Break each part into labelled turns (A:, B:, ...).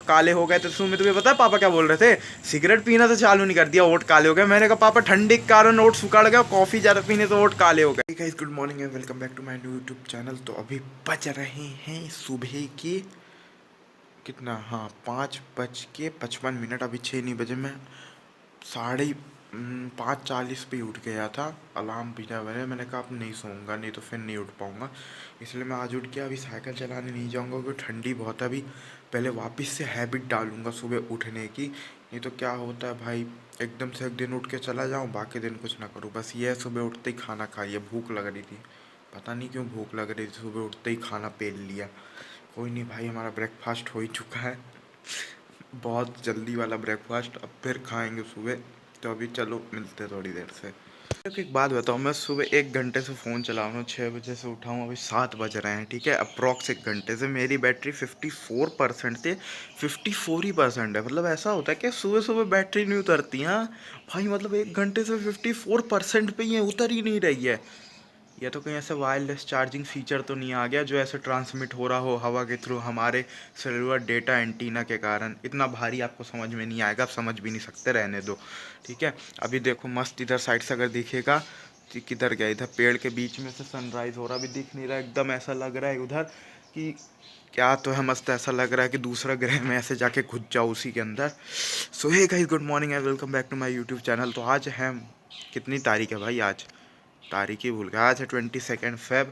A: काले हो गए थे। सुमित तुम्हें पता है पापा क्या बोल रहे थे, सिगरेट पीना तो चालू नहीं कर दिया, ओट काले हो गए। मैंने कहा पापा ठंडी के कारण ओट सुखड़ गया, कॉफ़ी ज़्यादा पीने तो ओट काले हो गए। Guys good morning and welcome back to my new YouTube channel. तो अभी बज रहे हैं सुबह के कितना, हाँ 5:55। अभी 6 नहीं बजे। मैं 5:40 पे उठ गया था, अलार्म बिना बजे। मैंने कहा अब नहीं सोऊंगा, नहीं तो फिर नहीं उठ पाऊंगा, इसलिए मैं आज उठ गया। अभी साइकिल चलाने नहीं जाऊंगा क्योंकि ठंडी बहुत है। अभी पहले वापस से हैबिट डालूंगा सुबह उठने की, नहीं तो क्या होता है भाई, एकदम से एक दिन उठ के चला जाऊँ, बाकी दिन कुछ ना करूँ। बस ये है सुबह उठते ही खाना खाइए। भूख लग रही थी, पता नहीं क्यों भूख लग रही थी, सुबह उठते ही खाना पेल लिया। कोई नहीं भाई, हमारा ब्रेकफास्ट हो ही चुका है, बहुत जल्दी वाला ब्रेकफास्ट। अब फिर खाएंगे सुबह। तो अभी चलो मिलते हैं थोड़ी देर से। तो एक बात बताओ, मैं सुबह 1 घंटे से फ़ोन चला रहा हूँ, 6 बजे से उठा हूँ, अभी 7 बज रहे हैं, ठीक है। अप्रॉक्स 1 घंटे से मेरी बैटरी 54% से 54 ही परसेंट है। मतलब ऐसा होता है कि सुबह सुबह बैटरी नहीं उतरती। हाँ भाई, मतलब 1 घंटे से 54% पे ये उतर ही नहीं रही है। या तो कहीं ऐसे वायरलेस चार्जिंग फीचर तो नहीं आ गया जो ऐसे ट्रांसमिट हो रहा हो हवा के थ्रू हमारे सेलुलर डेटा एंटीना के कारण। इतना भारी आपको समझ में नहीं आएगा, आप समझ भी नहीं सकते, रहने दो, ठीक है। अभी देखो मस्त, इधर साइड से अगर दिखेगा, किधर गया, इधर पेड़ के बीच में से सनराइज़ हो रहा, अभी दिख नहीं रहा, एकदम ऐसा लग रहा है उधर कि क्या तो है, मस्त ऐसा लग रहा है कि दूसरा ग्रह में ऐसे जाके घुस जाओ उसी के अंदर। So hey guys, good morning and welcome back to my YouTube channel. तो आज है, कितनी तारीख है भाई, आज तारीख ही भूल गया। आज है 22 फेब,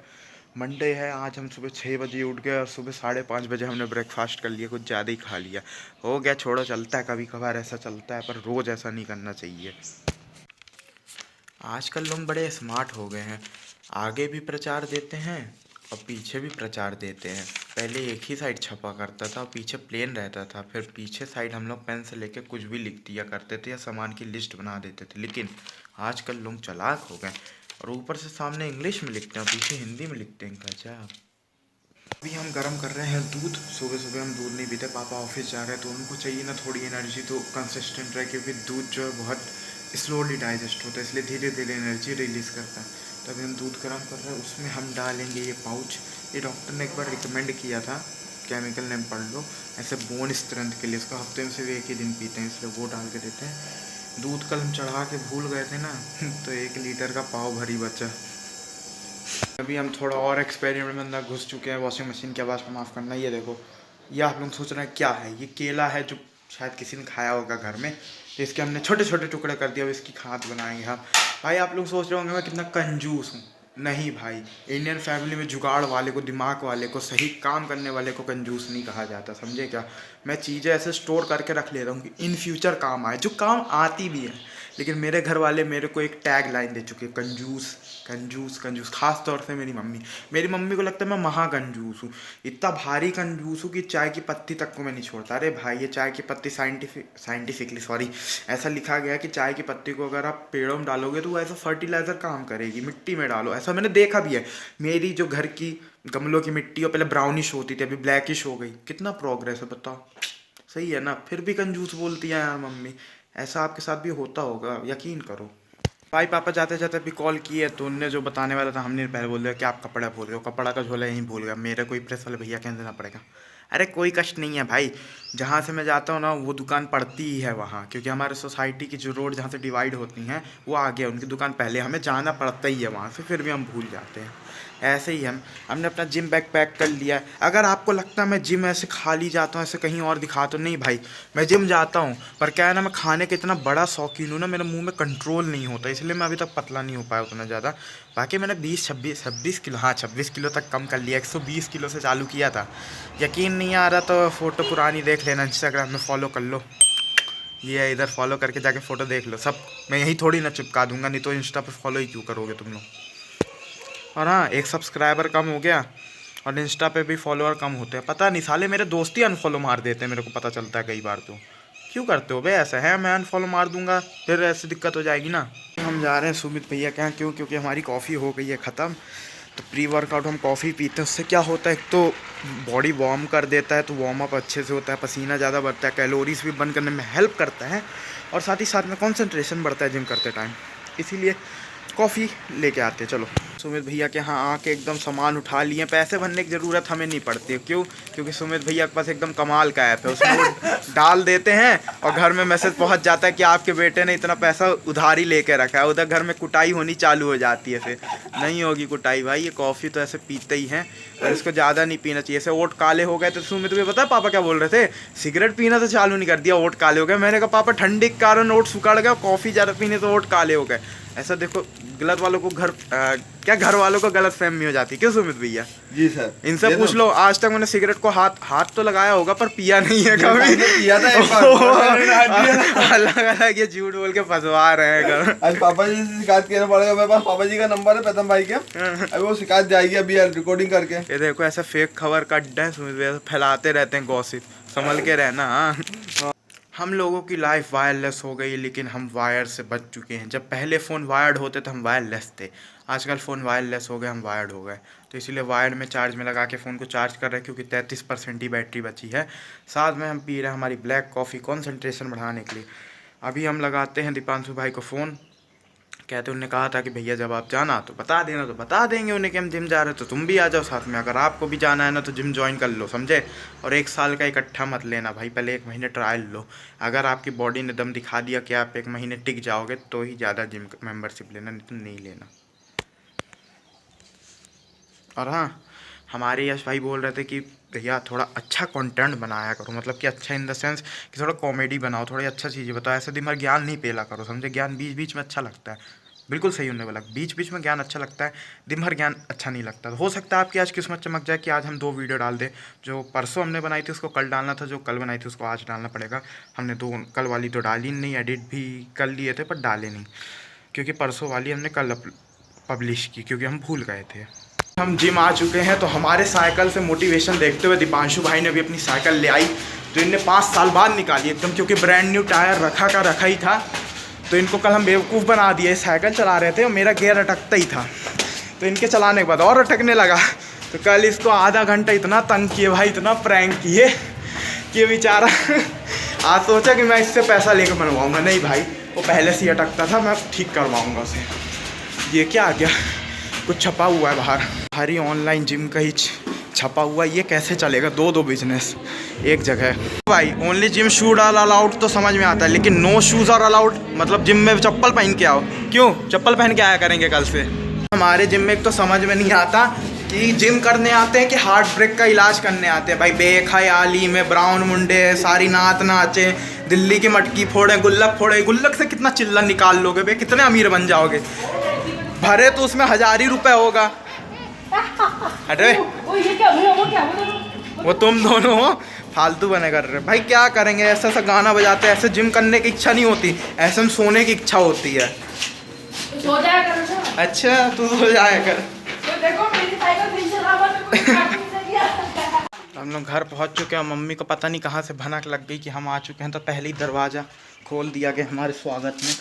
A: मंडे है। आज हम सुबह 6 बजे उठ गए और सुबह 5:30 बजे हमने ब्रेकफास्ट कर लिया, कुछ ज़्यादा ही खा लिया। हो गया, छोड़ो, चलता है, कभी कभार ऐसा चलता है, पर रोज़ ऐसा नहीं करना चाहिए। आजकल लोग बड़े स्मार्ट हो गए हैं, आगे भी प्रचार देते हैं और पीछे भी प्रचार देते हैं। पहले एक ही साइड छपा करता था, पीछे प्लेन रहता था, फिर पीछे साइड हम लोग पेन से लेके कुछ भी लिख दिया करते थे या सामान की लिस्ट बना देते थे। लेकिन आजकल लोग चालाक हो गए और ऊपर से सामने इंग्लिश में लिखते हैं, पीछे हिंदी में लिखते हैं। गजब। अभी हम गर्म कर रहे हैं दूध। सुबह सुबह हम दूध नहीं पीते, पापा ऑफिस जा रहे हैं तो उनको चाहिए ना थोड़ी एनर्जी तो कंसिस्टेंट रहे, क्योंकि दूध जो है बहुत स्लोली डाइजेस्ट होता है, इसलिए धीरे धीरे एनर्जी रिलीज़ करता है। तो अभी हम दूध गर्म कर रहे हैं, उसमें हम डालेंगे ये पाउच। ये डॉक्टर ने एक बार रिकमेंड किया था, केमिकल नेम पढ़ लो, ऐसे बोन स्ट्रेंथ के लिए। इसका हफ्ते में सिर्फ एक ही दिन पीते हैं, इसलिए वो डाल के देते हैं। दूध कल हम चढ़ा के भूल गए थे ना तो 1 लीटर का पाव भरी बचा। अभी हम थोड़ा और एक्सपेरिमेंट में अंदर घुस चुके हैं। वॉशिंग मशीन की आवाज़ को माफ़ करना। ये देखो, ये आप लोग सोच रहे हैं क्या है, ये केला है जो शायद किसी ने खाया होगा घर में, तो इसके हमने छोटे छोटे टुकड़े कर दिया, अब इसकी खाद बनाएंगे हम। भाई आप लोग सोच रहे होंगे मैं कितना कंजूस हूँ। नहीं भाई, इंडियन फैमिली में जुगाड़ वाले को, दिमाग वाले को, सही काम करने वाले को कंजूस नहीं कहा जाता, समझे क्या। मैं चीज़ें ऐसे स्टोर करके रख ले रहा हूँ कि इन फ्यूचर काम आए, जो काम आती भी है। लेकिन मेरे घर वाले मेरे को एक टैग लाइन दे चुके हैं, कंजूस कंजूस कंजूस। खास तौर से मेरी मम्मी को लगता है मैं महा कंजूस हूँ। इतना भारी कंजूस हूँ कि चाय की पत्ती तक को मैं नहीं छोड़ता। अरे भाई, ये चाय की पत्ती साइंटिफिकली सॉरी ऐसा लिखा गया है कि चाय की पत्ती को अगर आप पेड़ों में डालोगे तो वो ऐसा फर्टिलाइज़र काम करेगी। मिट्टी में डालो, ऐसा मैंने देखा भी है। मेरी जो घर की गमलों की मिट्टी और पहले ब्राउनिश होती थी, अभी ब्लैकिश हो गई। कितना प्रोग्रेस है बताओ, सही है ना। फिर भी कंजूस बोलती है यार मम्मी। ऐसा आपके साथ भी होता होगा, यकीन करो। भाई पापा जाते जाते अभी कॉल किए तो उनने जो बताने वाला था हमने पहले बोल दिया कि आप कपड़ा भूल गए हो, कपड़ा का झोला यहीं भूल गया। मेरे कोई प्रेस वाले भैया कह देना पड़ेगा। अरे कोई कष्ट नहीं है भाई, जहाँ से मैं जाता हूँ ना वो दुकान पड़ती ही है वहाँ, क्योंकि हमारे सोसाइटी की जो रोड जहाँ से डिवाइड होती हैं वो आगे है उनकी दुकान, पहले हमें जाना पड़ता ही है वहाँ से, फिर भी हम भूल जाते हैं। ऐसे ही हमने अपना जिम बैग पैक कर लिया है। अगर आपको लगता है मैं जिम ऐसे खाली जाता हूँ, ऐसे कहीं और दिखाता हूँ, नहीं भाई मैं जिम जाता हूँ, पर क्या है ना, मैं खाने का इतना बड़ा शौकीन हूँ ना, मेरे मुंह में कंट्रोल नहीं होता, इसलिए मैं अभी तक पतला नहीं हो पाया उतना ज़्यादा। बाकी मैंने 26 किलो, हाँ 26 किलो तक कम कर लिया। 120 किलो से चालू किया था। यकीन नहीं आ रहा तो फ़ोटो पुरानी देख लेना, इंस्टाग्राम में फॉलो कर लो। ये है, इधर फॉलो करके जाके फ़ोटो देख लो सब। मैं यही थोड़ी ना चिपका दूंगा, नहीं तो इंस्टा पर फॉलो ही क्यों करोगे तुम लोग। और हाँ, 1 सब्सक्राइबर कम हो गया और इंस्टा पे भी फॉलोअर कम होते हैं। पता नहीं साले मेरे दोस्त ही अनफॉलो मार देते हैं, मेरे को पता चलता है कई बार। तो क्यों करते हो भाई ऐसा है, मैं अनफॉलो मार दूंगा फिर ऐसी दिक्कत हो जाएगी ना। हम जा रहे हैं सुमित भैया के यहाँ, क्यों, क्योंकि हमारी कॉफ़ी हो गई है ख़त्म। तो प्री वर्कआउट हम कॉफ़ी पीते हैं, उससे क्या होता है, एक तो बॉडी वार्म कर देता है, तो वार्म अप अच्छे से होता है, पसीना ज़्यादा बढ़ता है, कैलोरीज भी बर्न करने में हेल्प करता है, और साथ ही साथ में कॉन्सेंट्रेशन बढ़ता है जिम करते टाइम। इसीलिए कॉफ़ी लेके आते हैं। चलो सुमित भैया के यहाँ आके एकदम सामान उठा लिए। पैसे भरने की ज़रूरत हमें नहीं पड़ती, क्यों? क्योंकि सुमित भैया के पास एकदम कमाल का ऐप है, उसमें वो डाल देते हैं और घर में मैसेज पहुंच जाता है कि आपके बेटे ने इतना पैसा उधारी लेके रखा है। उधर घर में कुटाई होनी चालू हो जाती है। फिर नहीं होगी कुटाई भाई, ये कॉफ़ी तो ऐसे पीते ही हैं और इसको ज़्यादा नहीं पीना चाहिए। ऐसे ओट काले हो गए तो सुमित भैया पता है पापा क्या बोल रहे थे? सिगरेट पीना तो चालू नहीं कर दिया, ओट काले हो गए। मैंने कहा पापा ठंडी के कारण ओट सुखड़ गया, कॉफ़ी ज़्यादा पीने से ओट काले हो गए। ऐसा देखो गलत वालों को घर वालों को गलत फहमी हो जाती है, क्यों सुमित भैया?
B: जी सर,
A: इनसे पूछ लो। आज तक मैंने सिगरेट को हाथ तो लगाया होगा पर पिया नहीं है कभी।
B: पिया था एक बार।
A: अलग अलग ये झूठ बोल के फंसवा रहे हैं घर।
B: आज पापा जी से शिकायत करना पड़ेगा। मेरे पास पापा जी का नंबर है प्रथम भाई के, अभी वो शिकायत जाएगी अभी रिकॉर्डिंग करके।
A: ये देखो ऐसा फेक खबर का अड्डा है सुमित भैया, फैलाते रहते हैं गॉसिप, संभल के रहना। हाँ, हम लोगों की लाइफ वायरलेस हो गई, लेकिन हम वायर से बच चुके हैं। जब पहले फ़ोन वायर्ड होते तो हम वायरलेस थे, आजकल फ़ोन वायरलेस हो गए, हम वायर्ड हो गए। तो इसीलिए वायर में चार्ज में लगा के फ़ोन को चार्ज कर रहे हैं, क्योंकि 33% ही बैटरी बची है। साथ में हम पी रहे हैं हमारी ब्लैक कॉफ़ी कॉन्सेंट्रेशन बढ़ाने के लिए। अभी हम लगाते हैं दीपांशु भाई को फ़ोन, कहते उन्होंने कहा था कि भैया जब आप जाना तो बता देना, तो बता देंगे उन्हें कि हम जिम जा रहे हैं, तो तुम भी आ जाओ साथ में। अगर आपको भी जाना है ना तो जिम ज्वाइन कर लो, समझे? और 1 साल का इकट्ठा मत लेना भाई, पहले 1 महीने ट्रायल लो। अगर आपकी बॉडी ने दम दिखा दिया कि आप 1 महीने टिक जाओगे तो ही ज़्यादा जिम मेंबरशिप लेना, नहीं तो नहीं लेना। और हाँ, हमारे यश भाई बोल रहे थे कि भैया थोड़ा अच्छा कंटेंट बनाया करो, मतलब कि अच्छा इन द सेंस कि थोड़ा कॉमेडी बनाओ, थोड़ी अच्छा चीज़ें बताओ, ऐसे दिन भर ज्ञान नहीं पेला करो, समझे? ज्ञान बीच बीच में अच्छा लगता है, बिल्कुल सही होने वाला, बीच बीच में ज्ञान अच्छा लगता है, दिन भर ज्ञान अच्छा नहीं लगता। तो हो सकता है आपकी आज किस्मत चमक जाए कि आज हम 2 वीडियो डाल दें। जो परसों हमने बनाई थी उसको कल डालना था, जो कल बनाई थी उसको आज डालना पड़ेगा। हमने 2 कल वाली तो डाली नहीं, एडिट भी कर लिए थे पर डाले नहीं, क्योंकि परसों वाली हमने कल पब्लिश की, क्योंकि हम भूल गए थे। हम जिम आ चुके हैं, तो हमारे साइकिल से मोटिवेशन देखते हुए दीपांशु भाई ने भी अपनी साइकिल ले आई, जो इनने 5 साल बाद निकाली एकदम, क्योंकि ब्रांड न्यू टायर रखा ही था। तो इनको कल हम बेवकूफ़ बना दिए, साइकिल चला रहे थे और मेरा गियर अटकता ही था, तो इनके चलाने के बाद और अटकने लगा। तो कल इसको आधा घंटा इतना तंग किए भाई, इतना प्रैंक किए कि बेचारा आज सोचा कि मैं इससे पैसा लेकर बनवाऊँगा। नहीं भाई, वो पहले से ही अटकता था, मैं ठीक करवाऊँगा उसे। ये क्या आ गया, कुछ छपा हुआ है बाहर, हरी ऑनलाइन जिम का ही छपा हुआ, ये कैसे चलेगा? 2 बिजनेस एक जगह भाई। Only gym shoes are allowed तो समझ में आता है, लेकिन नो शूज़ आर अलाउड, मतलब जिम में चप्पल पहन के आओ। क्यों चप्पल पहन के आया करेंगे कल से? हमारे जिम में एक तो समझ में नहीं आता कि जिम करने आते हैं कि हार्ट ब्रेक का इलाज करने आते हैं भाई। बेखयाली में ब्राउन मुंडे, सारी नात नाचे, दिल्ली की मटकी फोड़े, गुल्लक फोड़े। गुल्लक से कितना चिल्ला निकाल लोगे बे, कितने अमीर बन जाओगे? भरे तो उसमें 1000 ही रुपये होगा। अरे वो तुम दोनों हो, फालतू बने कर रहे भाई। क्या करेंगे, ऐसा सा गाना बजाते हैं, ऐसे जिम करने की इच्छा नहीं होती, ऐसे में सोने की इच्छा होती है।
C: सो जाया कर ना।
A: अच्छा तू सो जाया कर।
C: तो देखो मेरी साइकिल फिर चला
A: हम लोग घर पहुंच चुके हैं, मम्मी को पता नहीं कहाँ से भनक लग गई कि हम आ चुके हैं, तो पहले ही दरवाज़ा खोल दिया गया हमारे स्वागत में।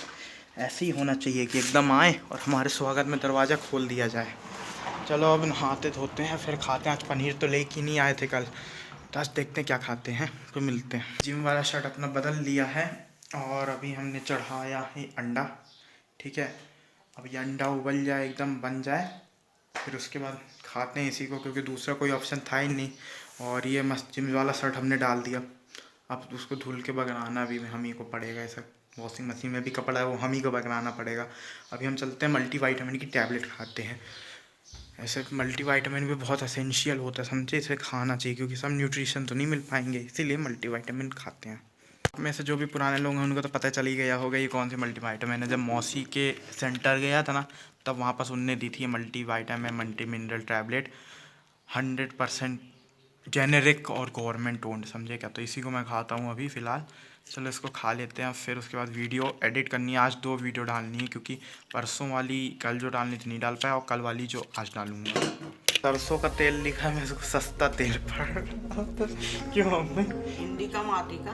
A: ऐसे ही होना चाहिए कि एकदम आए और हमारे स्वागत में दरवाज़ा खोल दिया जाए। चलो अब नहाते धोते हैं, फिर खाते हैं। आज पनीर तो लेके नहीं आए थे कल, तो आज देखते हैं क्या खाते हैं, फिर मिलते हैं। जिम वाला शर्ट अपना बदल लिया है और अभी हमने चढ़ाया है अंडा, ठीक है? अब ये अंडा उबल जाए, एकदम बन जाए, फिर उसके बाद खाते हैं इसी को, क्योंकि दूसरा कोई ऑप्शन था ही नहीं। और ये मस्त जिम वाला शर्ट हमने डाल दिया, अब उसको धुल के बगनाना भी हम ही को पड़ेगा। ऐसा वॉशिंग मशीन में भी कपड़ा है, वो हम ही को बगनाना पड़ेगा। अभी हम चलते हैं मल्टीविटामिन की टैबलेट खाते हैं। ऐसे मल्टीविटामिन भी बहुत एसेंशियल होता है, समझे? इसे खाना चाहिए, क्योंकि सब न्यूट्रिशन तो नहीं मिल पाएंगे, इसीलिए मल्टीविटामिन खाते हैं। में से जो भी पुराने लोग हैं उनको तो पता चल ही गया होगा ये कौन सी मल्टीविटामिन है। जब मौसी के सेंटर गया था ना, तब वहाँ पर उनने दी थी multivitamin multi mineral tablet, 100% generic और गवर्नमेंट ओन्ड, समझे क्या? तो इसी को मैं खाता हूँ अभी फ़िलहाल। चलो इसको खा लेते हैं, फिर उसके बाद वीडियो एडिट करनी है। आज 2 वीडियो डालनी है, क्योंकि परसों वाली कल जो डालनी थी नहीं डाल पाया, और कल वाली जो आज डालूंगा। सरसों का तेल लिखा है, मैं इसको सस्ता तेल पर क्यों?
D: हिंदी कम आती का